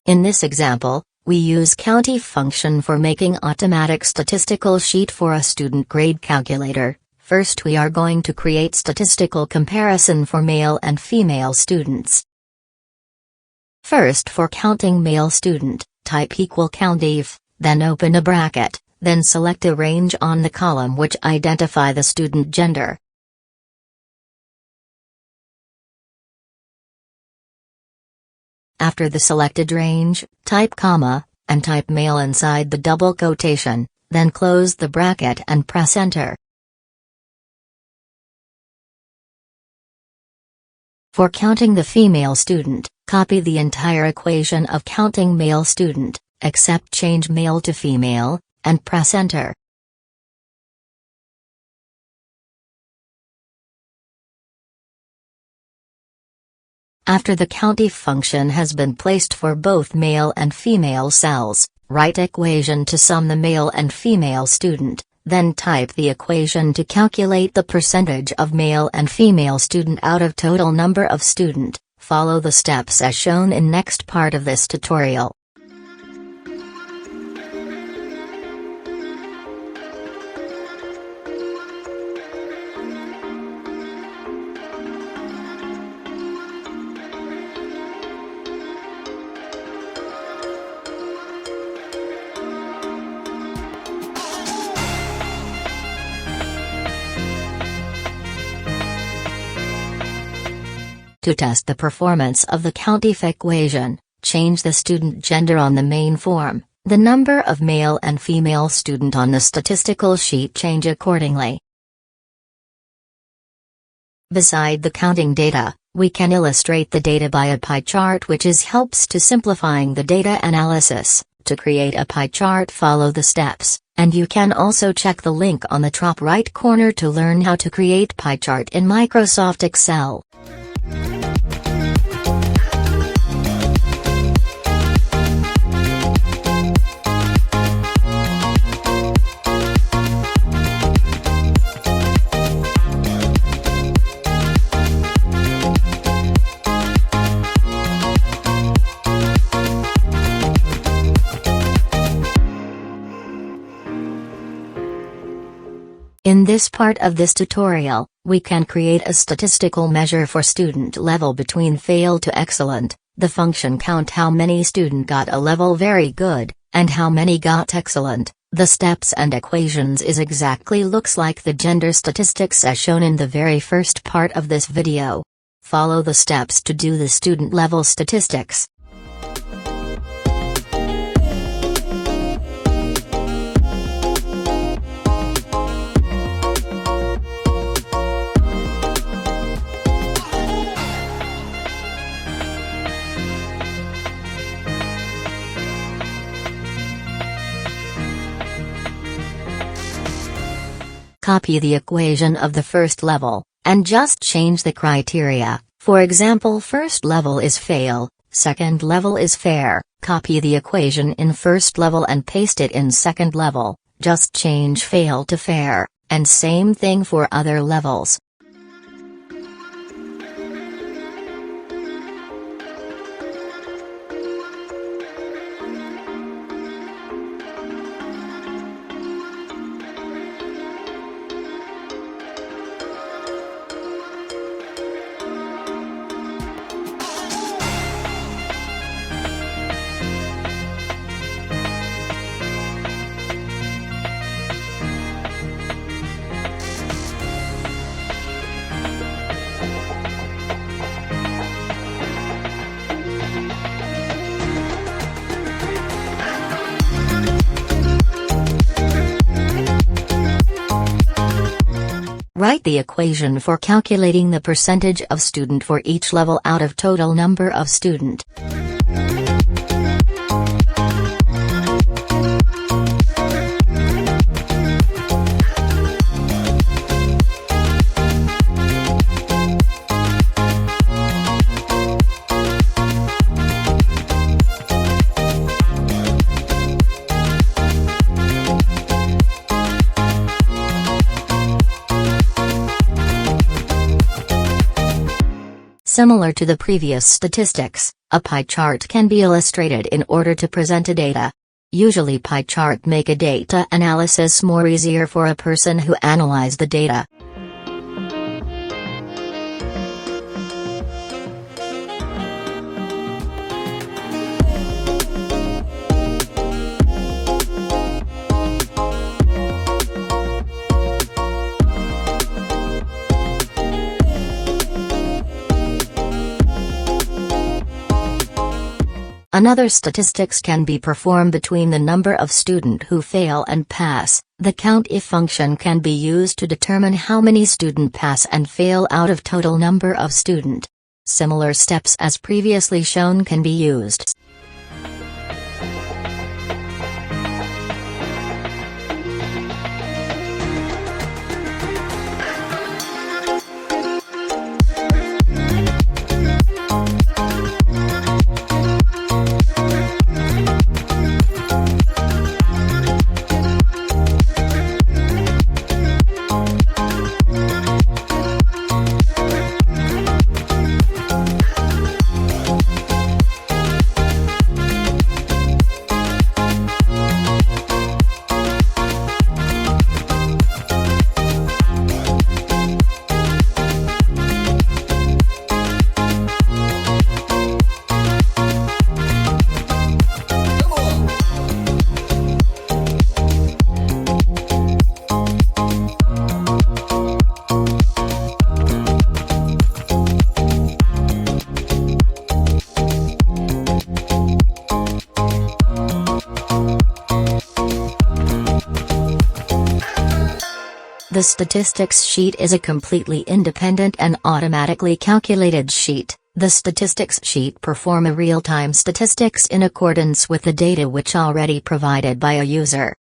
In this example, we use Countif function for making automatic statistical sheet for a student grade calculator. First we are going to create statistical comparison for male and female students. First, for counting male student, type equal Countif, then open a bracket, then select a range on the column which identify the student gender. After the selected range, type comma, and type male inside the double quotation, then close the bracket and press enter. For counting the female student, copy the entire equation of counting male student, except change male to female, and press enter. After the Countif function has been placed for both male and female cells, write equation to sum the male and female student, then type the equation to calculate the percentage of male and female student out of total number of student. Follow the steps as shown in next part of this tutorial. To test the performance of the Countif equation, change the student gender on the main form, the number of male and female student on the statistical sheet change accordingly. Beside the counting data, we can illustrate the data by a pie chart, which helps to simplifying the data analysis. To create a pie chart, follow the steps, and you can also check the link on the top right corner to learn how to create pie chart in Microsoft Excel. In this part of this tutorial, we can create a statistical measure for student level between fail to excellent. The function count how many student got a level very good, and how many got excellent. The steps and equations is exactly looks like the gender statistics as shown in the very first part of this video. Follow the steps to do the student level statistics. Copy the equation of the first level, and just change the criteria. For example, first level is fail, second level is fair. Copy the equation in first level and paste it in second level, just change fail to fair, and same thing for other levels. Write the equation for calculating the percentage of student for each level out of total number of student. Similar to the previous statistics, A pie chart can be illustrated in order to present a data. Usually pie chart make a data analysis more easier for a person who analyze the data. Another statistics can be performed between the number of student who fail and pass. The Countif function can be used to determine how many student pass and fail out of total number of student. Similar steps as previously shown can be used. The statistics sheet is a completely independent and automatically calculated sheet. The statistics sheet perform a real-time statistics in accordance with the data which already provided by a user.